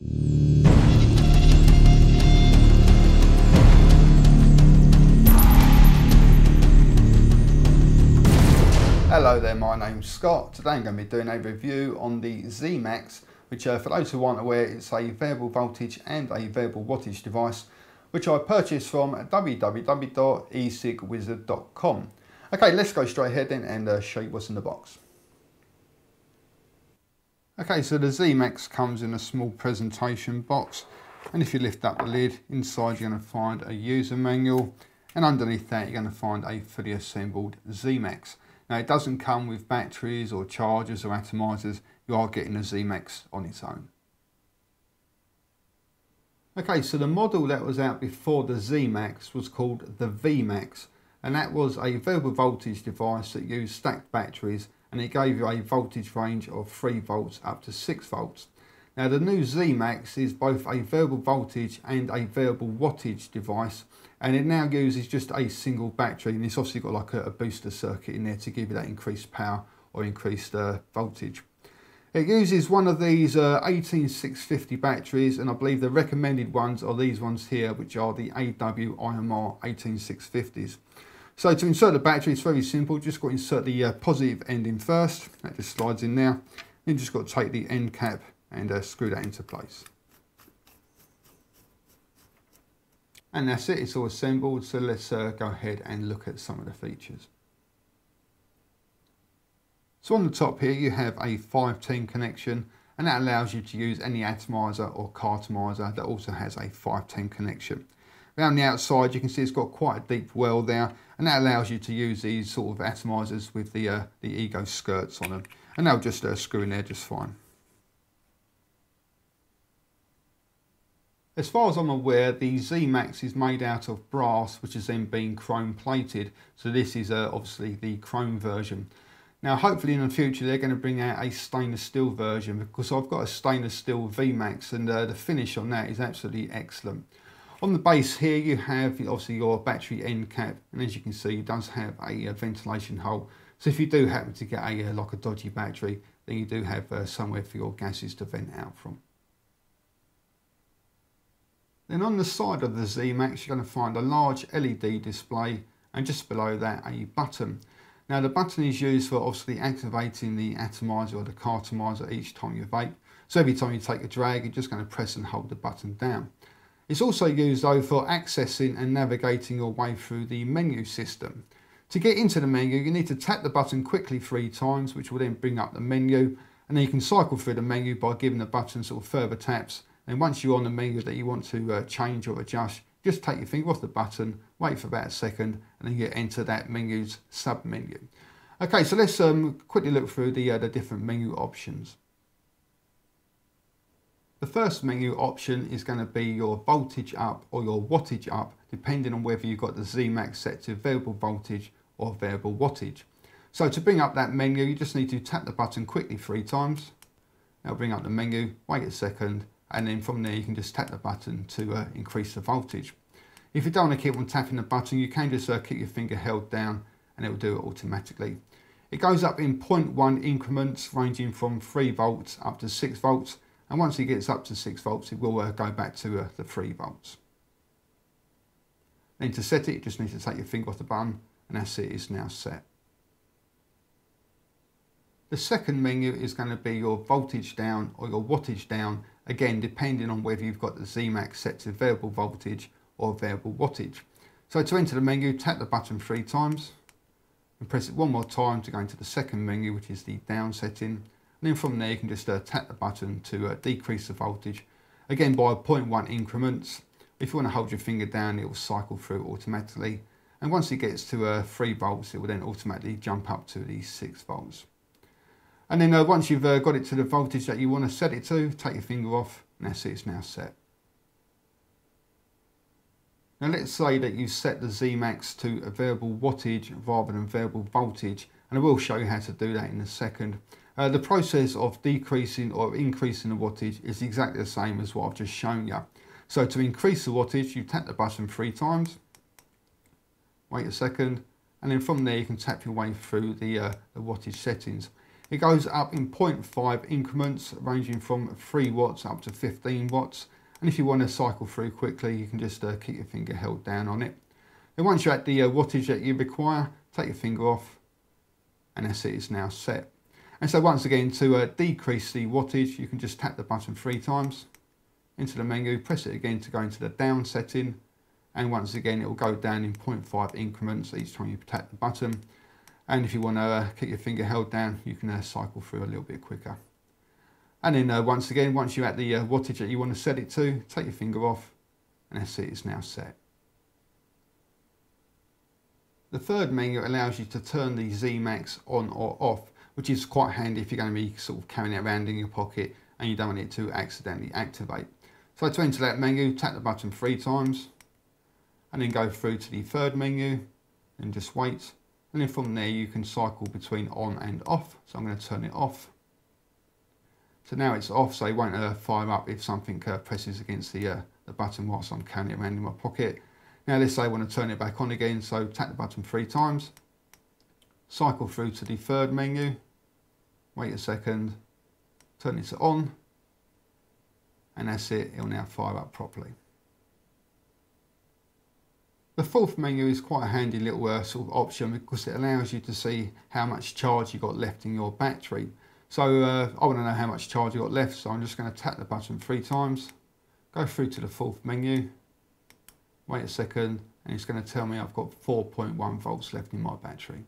Hello there, my name's Scott. Today I'm going to be doing a review on the Zmax, which for those who aren't aware, it's a variable voltage and a variable wattage device, which I purchased from www.e-cigwizard.com. Okay, let's go straight ahead then and show you what's in the box. Okay, so the Zmax comes in a small presentation box, and if you lift up the lid, inside you're going to find a user manual, and underneath that you're going to find a fully assembled Zmax. Now it doesn't come with batteries or chargers or atomizers, you are getting a Zmax on its own. Okay, so the model that was out before the Zmax was called the Vmax, and that was a variable voltage device that used stacked batteries, and it gave you a voltage range of 3 volts up to 6 volts. Now the new Zmax is both a variable voltage and a variable wattage device, and it now uses just a single battery, and it's obviously got like a booster circuit in there to give you that increased power or increased voltage. It uses one of these 18650 batteries, and I believe the recommended ones are these ones here, which are the AW-IMR 18650s. So to insert the battery, it's very simple. Just got to insert the positive end in first. That just slides in now. Then just got to take the end cap and screw that into place. And that's it, it's all assembled. So let's go ahead and look at some of the features. So on the top here you have a 510 connection, and that allows you to use any atomizer or cartomizer that also has a 510 connection. Around the outside you can see it's got quite a deep well there, and that allows you to use these sort of atomizers with the ego skirts on them, and they'll just screw in there just fine. As far as I'm aware, the Zmax is made out of brass, which has then been chrome plated. So this is obviously the chrome version. Now, hopefully in the future, they're going to bring out a stainless steel version, because I've got a stainless steel Vmax, and the finish on that is absolutely excellent. On the base here, you have obviously your battery end cap, and as you can see, it does have a ventilation hole. So if you do happen to get like a dodgy battery, then you do have somewhere for your gases to vent out from. Then on the side of the Zmax, you're going to find a large LED display, and just below that a button. Now the button is used for obviously activating the atomizer or the cartomizer each time you vape. So every time you take a drag, you're just going to press and hold the button down. It's also used though for accessing and navigating your way through the menu system. To get into the menu, you need to tap the button quickly 3 times, which will then bring up the menu, and then you can cycle through the menu by giving the button sort of further taps. And once you're on the menu that you want to change or adjust, just take your finger off the button, wait for about a second, and then you enter that menu's sub-menu. Okay, so let's quickly look through the different menu options. The first menu option is going to be your voltage up or your wattage up, depending on whether you've got the Zmax set to variable voltage or variable wattage. So to bring up that menu, you just need to tap the button quickly 3 times. That'll bring up the menu, wait a second, and then from there you can just tap the button to increase the voltage. If you don't want to keep on tapping the button, you can just keep your finger held down and it will do it automatically. It goes up in 0.1 increments ranging from 3 volts up to 6 volts, and once it gets up to 6 volts it will go back to the 3 volts. Then to set it, you just need to take your finger off the button, and that's it, it's now set. The second menu is going to be your voltage down or your wattage down, again depending on whether you've got the Zmax set to variable voltage or variable wattage. So to enter the menu, tap the button 3 times and press it one more time to go into the second menu, which is the down setting, and then from there you can just tap the button to decrease the voltage, again by 0.1 increments. If you want to hold your finger down, it will cycle through automatically, and once it gets to 3 volts it will then automatically jump up to the 6 volts. And then once you've got it to the voltage that you want to set it to, take your finger off, and that's it, it's now set. Now let's say that you set the Zmax to a variable wattage rather than variable voltage, and I will show you how to do that in a second. The process of decreasing or increasing the wattage is exactly the same as what I've just shown you. So to increase the wattage, you tap the button 3 times, wait a second, and then from there you can tap your way through the wattage settings. It goes up in 0.5 increments ranging from 3 watts up to 15 watts. And if you want to cycle through quickly, you can just keep your finger held down on it. Then once you're at the wattage that you require, take your finger off and that's it, it's now set. And so once again, to decrease the wattage, you can just tap the button 3 times into the menu, press it again to go into the down setting, and once again it will go down in 0.5 increments each time you tap the button. And if you want to keep your finger held down, you can cycle through a little bit quicker. And then once again, once you're at the wattage that you want to set it to, take your finger off and that's it, it's now set. The third menu allows you to turn the Zmax on or off, which is quite handy if you're going to be sort of carrying it around in your pocket and you don't want it to accidentally activate. So to enter that menu, tap the button 3 times and then go through to the third menu and just wait. And then from there you can cycle between on and off. So I'm going to turn it off. So now it's off, so it won't fire up if something presses against the button whilst I'm carrying it around in my pocket. Now let's say I want to turn it back on again, so tap the button 3 times, cycle through to the third menu, wait a second, turn it to on, and that's it, it'll now fire up properly. The fourth menu is quite a handy little sort of option because it allows you to see how much charge you got left in your battery. So I want to know how much charge you got left, so I'm just going to tap the button 3 times, go through to the fourth menu, wait a second, and it's going to tell me I've got 4.1 volts left in my battery.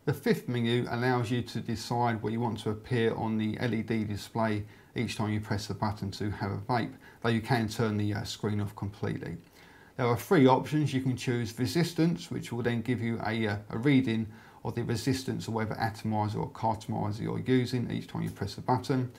The fifth menu allows you to decide what you want to appear on the LED display each time you press the button to have a vape, though you can turn the screen off completely. There are 3 options. You can choose resistance, which will then give you a reading of the resistance of whatever atomizer or cartomizer you're using each time you press the button.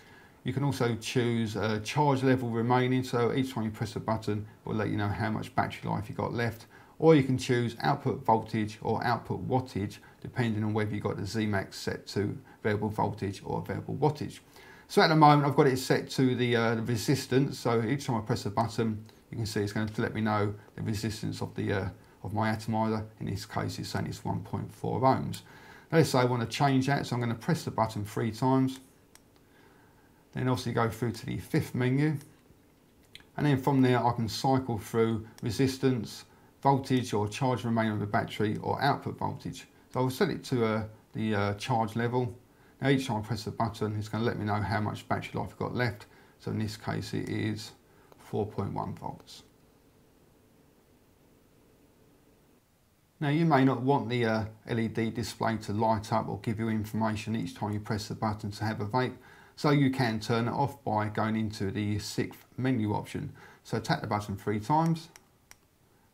You can also choose charge level remaining, so each time you press the button it will let you know how much battery life you got left. Or you can choose output voltage or output wattage, depending on whether you got the Zmax set to variable voltage or variable wattage. So at the moment I've got it set to the resistance, so each time I press the button you can see it's going to let me know the resistance of the of my atomizer. In this case it's saying it's 1.4 ohms. Now let's say I want to change that, so I'm going to press the button 3 times. Then obviously go through to the 5th menu, and then from there I can cycle through resistance, voltage or charge remaining of the battery, or output voltage. So I'll set it to the charge level. Now each time I press the button it's going to let me know how much battery life I've got left, so in this case it is 4.1 volts. Now you may not want the LED display to light up or give you information each time you press the button to have a vape, so you can turn it off by going into the 6th menu option. So tap the button 3 times,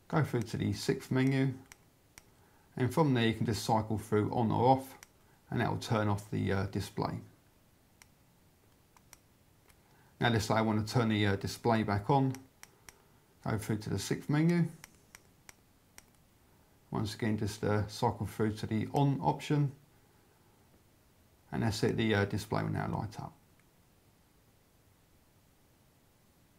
go through to the 6th menu, and from there you can just cycle through on or off, and that will turn off the display. Now let's say I want to turn the display back on, go through to the 6th menu. Once again just cycle through to the on option, and that's it, the display will now light up.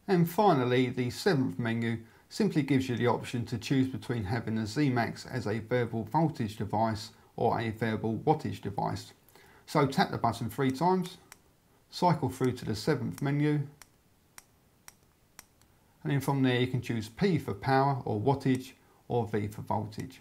And finally, the 7th menu simply gives you the option to choose between having the Zmax as a variable voltage device or a variable wattage device. So tap the button 3 times, cycle through to the 7th menu, and then from there you can choose P for power or wattage, or V for voltage.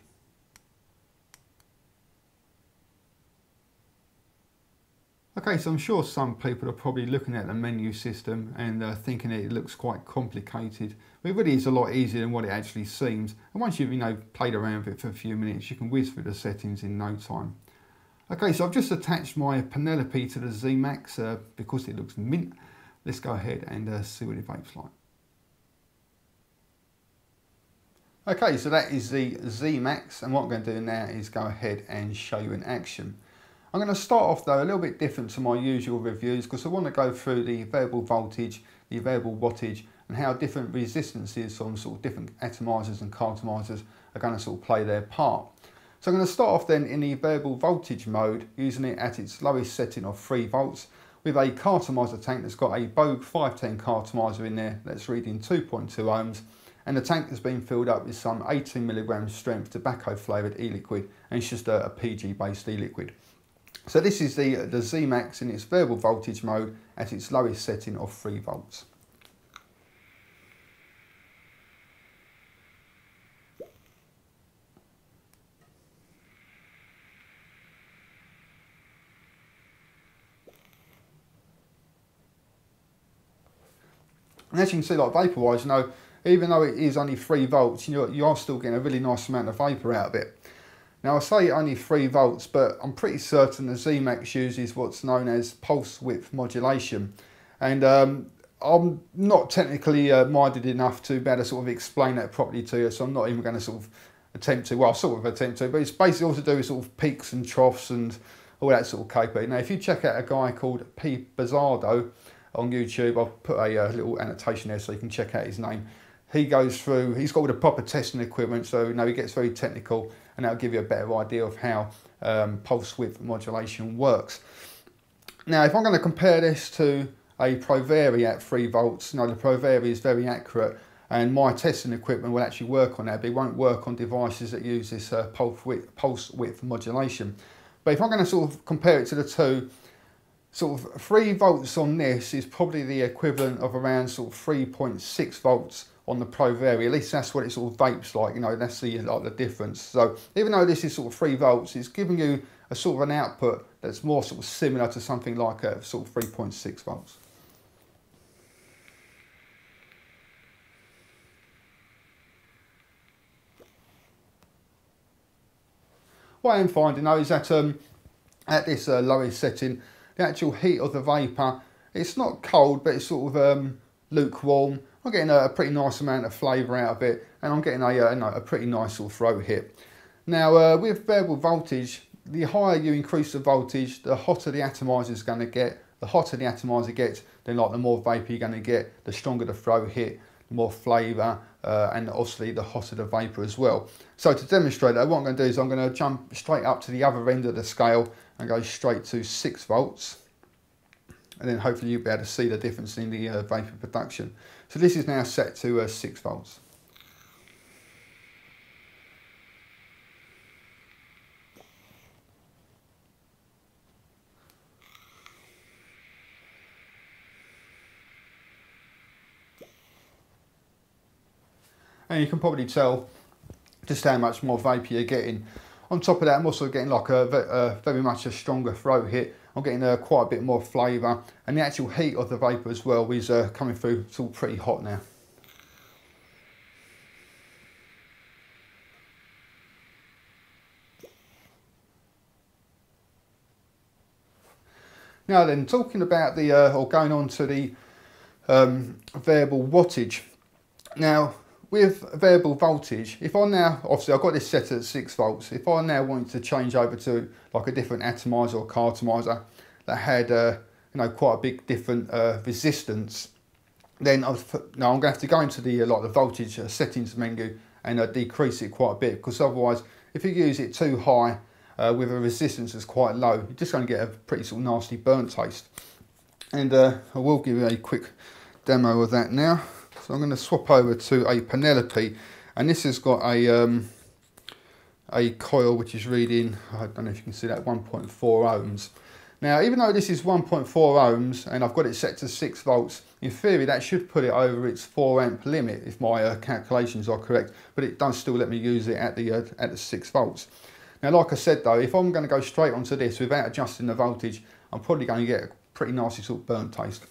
Okay, so I'm sure some people are probably looking at the menu system and thinking it looks quite complicated, but it really is a lot easier than what it actually seems. And once you've played around with it for a few minutes, you can whiz through the settings in no time. Okay, so I've just attached my Penelope to the Zmax because it looks mint. Let's go ahead and see what it vape's like. Okay, so that is the Zmax, and what I'm going to do now is go ahead and show you in action. I'm going to start off though a little bit different to my usual reviews because I want to go through the variable voltage, the variable wattage, and how different resistances on sort of different atomizers and cartomizers are going to sort of play their part. So I'm going to start off then in the variable voltage mode, using it at its lowest setting of 3 volts with a cartomizer tank that's got a Bogue 510 cartomizer in there that's reading 2.2 ohms, and the tank has been filled up with some 18 milligram strength tobacco flavoured e-liquid, and it's just a PG based e-liquid. So this is the Zmax in its variable voltage mode at its lowest setting of 3 volts. And as you can see, like vapor wise, you know, even though it is only 3 volts, you are still getting a really nice amount of vapor out of it. Now I say only 3 volts, but I'm pretty certain the Zmax uses what's known as pulse width modulation. And I'm not technically minded enough to be able to sort of explain that properly to you, so I'm not even going to sort of attempt to, well, sort of attempt to, but it's basically all to do with sort of peaks and troughs and all that sort of caper. Now if you check out a guy called P. Bizzardo on YouTube, I'll put a little annotation there so you can check out his name. He goes through, he's got all the proper testing equipment, so you know, he gets very technical, and that'll give you a better idea of how pulse width modulation works. Now, if I'm going to compare this to a Provari at 3 volts, you know, the Provari is very accurate, and my testing equipment will actually work on that, but it won't work on devices that use this pulse width modulation. But if I'm going to sort of compare it to the two, sort of 3 volts on this is probably the equivalent of around sort of 3.6 volts on the Provari. At least that's what it sort of vapes like, you know, that's the, like, the difference. So even though this is sort of 3 volts, it's giving you a sort of an output that's more sort of similar to something like a sort of 3.6 volts. What I am finding though is that at this lowest setting, the actual heat of the vapour, it's not cold, but it's sort of lukewarm. I'm getting a pretty nice amount of flavour out of it, and I'm getting a pretty nice sort of throat hit. Now with variable voltage, the higher you increase the voltage, the hotter the atomizer is going to get. The hotter the atomizer gets, then like the more vapor you're going to get, the stronger the throat hit, the more flavour, and obviously the hotter the vapour as well. So to demonstrate that, what I'm going to do is I'm going to jump straight up to the other end of the scale and go straight to 6 volts. And then hopefully you'll be able to see the difference in the vapour production. So this is now set to 6 volts. And you can probably tell just how much more vapour you're getting. On top of that, I'm also getting like a very much a stronger throat hit. I'm getting quite a bit more flavour, and the actual heat of the vapour as well is coming through. It's all pretty hot now. Now then, talking about the, or going on to the variable wattage. Now, with variable voltage, if I now, obviously I've got this set at 6 volts, if I now wanted to change over to like a different atomizer or car atomizer that had you know, quite a big different resistance, then I'm going to have to go into the like the voltage settings menu and decrease it quite a bit, because otherwise if you use it too high with a resistance that's quite low, you're just going to get a pretty sort of nasty burnt taste. And I will give you a quick demo of that now. So I'm going to swap over to a Penelope, and this has got a coil which is reading, I don't know if you can see that, 1.4 ohms. Now, even though this is 1.4 ohms and I've got it set to 6 volts, in theory that should put it over its 4 amp limit if my calculations are correct, but it does still let me use it at the 6 volts. Now, like I said though, if I'm going to go straight onto this without adjusting the voltage, I'm probably going to get a pretty nasty sort of burnt taste.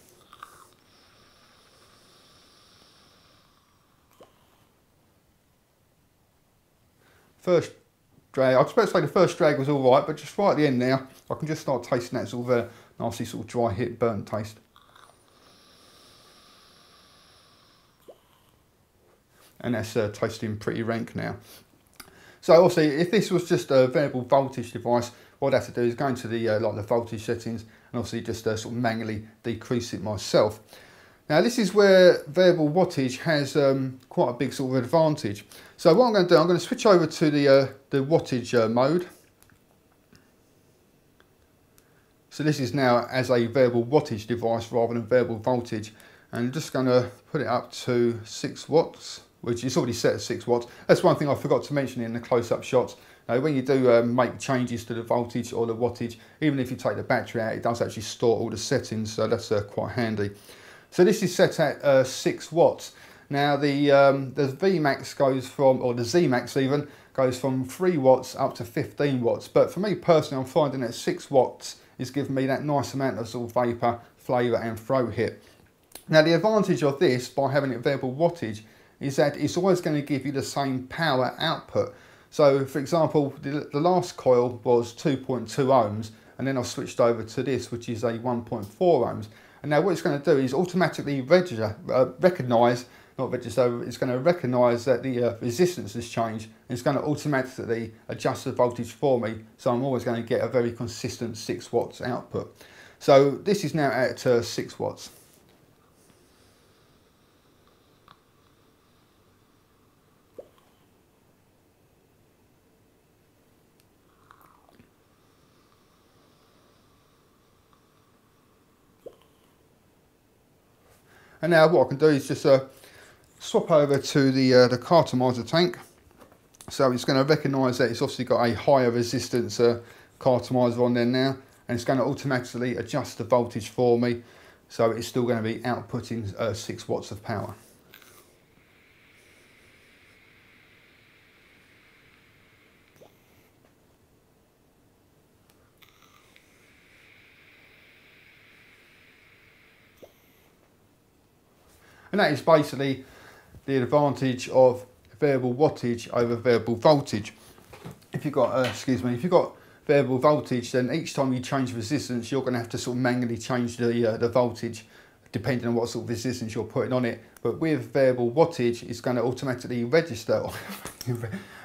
First drag, I was supposed to say the first drag was all right, but just right at the end now, I can just start tasting that sort of nasty sort of dry hit, burnt taste. And that's tasting pretty rank now. So obviously, if this was just a variable voltage device, what I'd have to do is go into the like the voltage settings and obviously just sort of manually decrease it myself. Now this is where variable wattage has quite a big sort of advantage. So what I'm going to do, I'm going to switch over to the wattage mode. So this is now as a variable wattage device rather than variable voltage, and I'm just going to put it up to 6 watts which is already set at 6 watts. That's one thing I forgot to mention in the close-up shots. When you do make changes to the voltage or the wattage, even if you take the battery out, it does actually store all the settings, so that's quite handy. So this is set at 6 watts. Now the Vmax goes from, or the Zmax even, goes from 3 watts up to 15 watts. But for me personally, I'm finding that 6 watts is giving me that nice amount of sort of vapour, flavour and throat hit. Now the advantage of this, by having it variable wattage, is that it's always going to give you the same power output. So for example, the last coil was 2.2 ohms, and then I've switched over to this, which is a 1.4 ohms. And now what it's going to do is automatically recognise that the resistance has changed. It's going to automatically adjust the voltage for me, so I'm always going to get a very consistent 6 watts output. So this is now at 6 watts. And now what I can do is just swap over to the cartomizer tank. So it's going to recognise that it's obviously got a higher resistance cartomizer on there now, and it's going to automatically adjust the voltage for me, so it's still going to be outputting 6 watts of power. And that is basically the advantage of variable wattage over variable voltage. If you've got, if you've got variable voltage, then each time you change resistance, you're going to have to sort of manually change the voltage, depending on what sort of resistance you're putting on it. But with variable wattage, it's going to automatically register.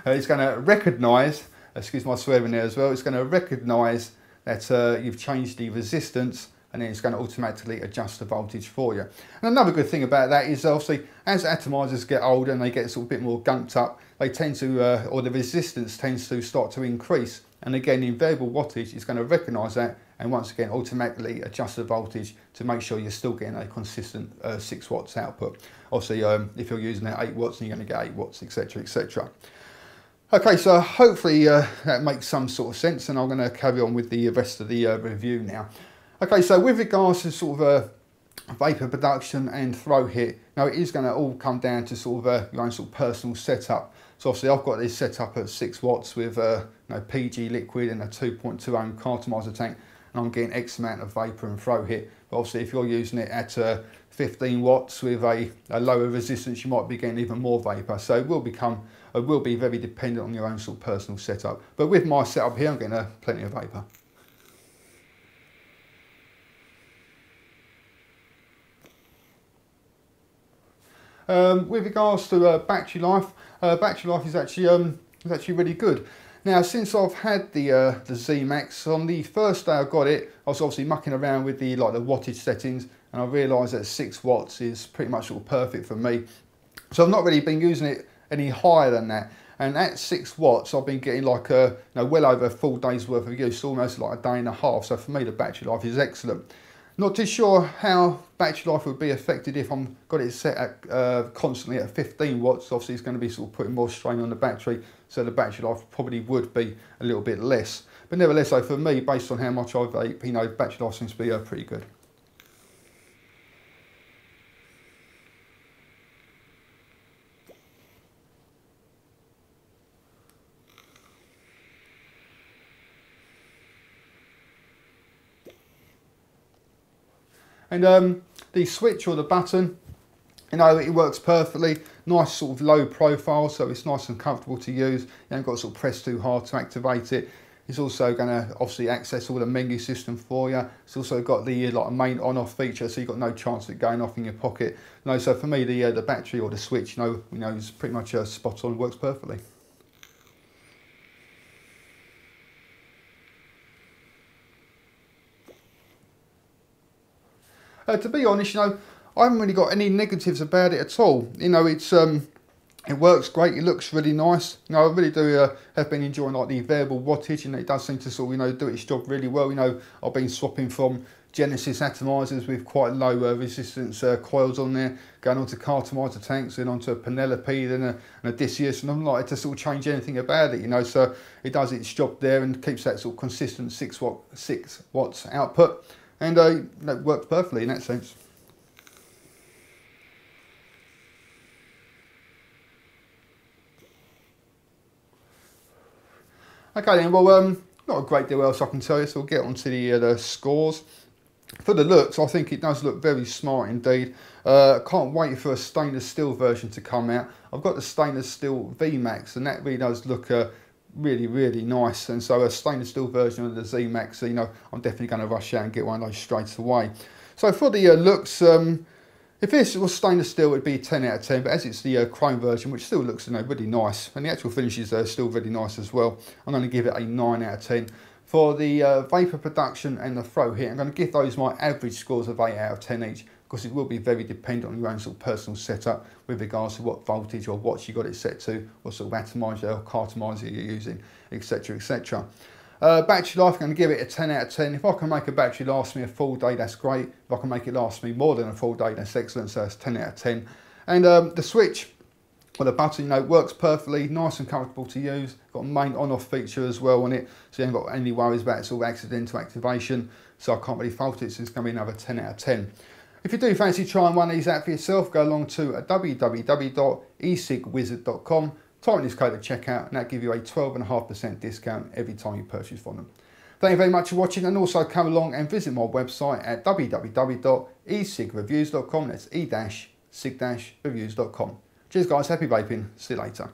It's going to recognise, excuse my swearing there as well, it's going to recognise that you've changed the resistance, and then it's going to automatically adjust the voltage for you. And another good thing about that is obviously as atomizers get older and they get sort of a bit more gunked up, they tend to, or the resistance tends to start to increase. And again, in variable wattage, it's going to recognise that, and once again automatically adjust the voltage to make sure you're still getting a consistent 6 watts output. Obviously, if you're using that 8 watts, then you're going to get 8 watts, etc, etc. Okay, so hopefully that makes some sort of sense, and I'm going to carry on with the rest of the review now. Okay, so with regards to sort of vapour production and throat hit, now it is going to all come down to sort of your own sort of personal setup. So obviously I've got this set up at 6 watts with PG liquid and a 2.2 ohm cartomizer tank, and I'm getting X amount of vapour and throat hit. But obviously if you're using it at 15 watts with a lower resistance, you might be getting even more vapour. So it will be very dependent on your own sort of personal setup. But with my setup here, I'm getting plenty of vapour. With regards to battery life is actually really good. Now, since I've had the Zmax, on the first day I got it, I was obviously mucking around with the wattage settings, and I realised that 6 watts is pretty much sort of perfect for me. So I've not really been using it any higher than that. And at 6 watts, I've been getting like well over a full day's worth of use, almost like a day and a half. So for me, the battery life is excellent. Not too sure how battery life would be affected if I'm got it set at constantly at 15 watts. Obviously, it's going to be sort of putting more strain on the battery, so the battery life probably would be a little bit less. But nevertheless, though, for me, based on how much I vape, battery life seems to be pretty good. And the switch or the button, it works perfectly. Nice sort of low profile, so it's nice and comfortable to use. You haven't got to sort of press too hard to activate it. It's also going to obviously access all the menu system for you. It's also got the main on-off feature, so you've got no chance of it going off in your pocket. So for me, the battery or the switch, is pretty much spot on. Works perfectly. To be honest, I haven't really got any negatives about it at all. It works great. It looks really nice. I really do have been enjoying the variable wattage, and it does seem to sort of do its job really well. I've been swapping from Genesis atomizers with quite low resistance coils on there, going on to Cartomizer tanks, then onto a Penelope, then an Odysseus, and I'm not like to sort of change anything about it, you know, so it does its job there and keeps that sort of consistent 6 watts output, and that works perfectly in that sense. Okay then, well, not a great deal else I can tell you, so we'll get on to the scores. For the looks, I think it does look very smart indeed. Can't wait for a stainless steel version to come out. I've got the stainless steel VMAX, and that really does look really, really nice. And so a stainless steel version of the Zmax, you know, I'm definitely going to rush out and get one of those straight away. So for the looks, if this was stainless steel, it would be 10 out of 10, but as it's the chrome version, which still looks, you know, really nice, and the actual finishes are still really nice as well, I'm going to give it a 9 out of 10. For the vapor production and the throw hit, I'm going to give those my average scores of 8 out of 10 each, because it will be very dependent on your own sort of personal setup with regards to what voltage or watts you got it set to, what sort of atomizer or cartomizer you're using, etc, etc. Battery life, I'm going to give it a 10 out of 10. If I can make a battery last me a full day, that's great. If I can make it last me more than a full day, that's excellent, so that's 10 out of 10. And the switch, well, the button, you know, works perfectly, nice and comfortable to use. Got a main on-off feature as well on it, so you haven't got any worries about sort of accidental activation, so I can't really fault it, so it's going to be another 10 out of 10. If you do fancy trying one of these out for yourself, go along to www.e-cigwizard.com, type in this code at checkout, and that'll give you a 12.5% discount every time you purchase from them. Thank you very much for watching, and also come along and visit my website at www.e-cigreviews.com, that's e-cig-reviews.com. Cheers guys, happy vaping, see you later.